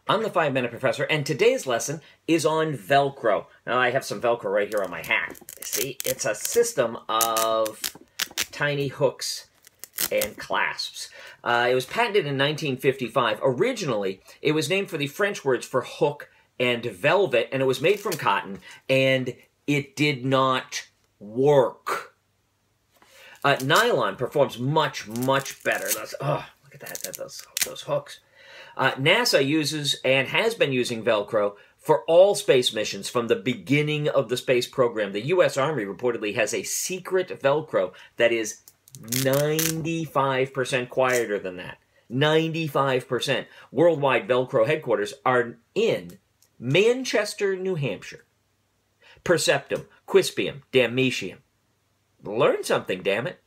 I'm the 5-Minute Professor, and today's lesson is on Velcro. Now, I have some Velcro right here on my hat. See, it's a system of tiny hooks and clasps. It was patented in 1955. Originally, it was named for the French words for hook and velvet, and it was made from cotton, and it did not work. Nylon performs much, much better. Oh, look at that, those hooks. NASA uses and has been using Velcro for all space missions from the beginning of the space program. The U.S. Army reportedly has a secret Velcro that is 95% quieter than that. 95%. Worldwide Velcro headquarters are in Manchester, New Hampshire. Perceptum, Quispium, Dametium. Learn something, damn it.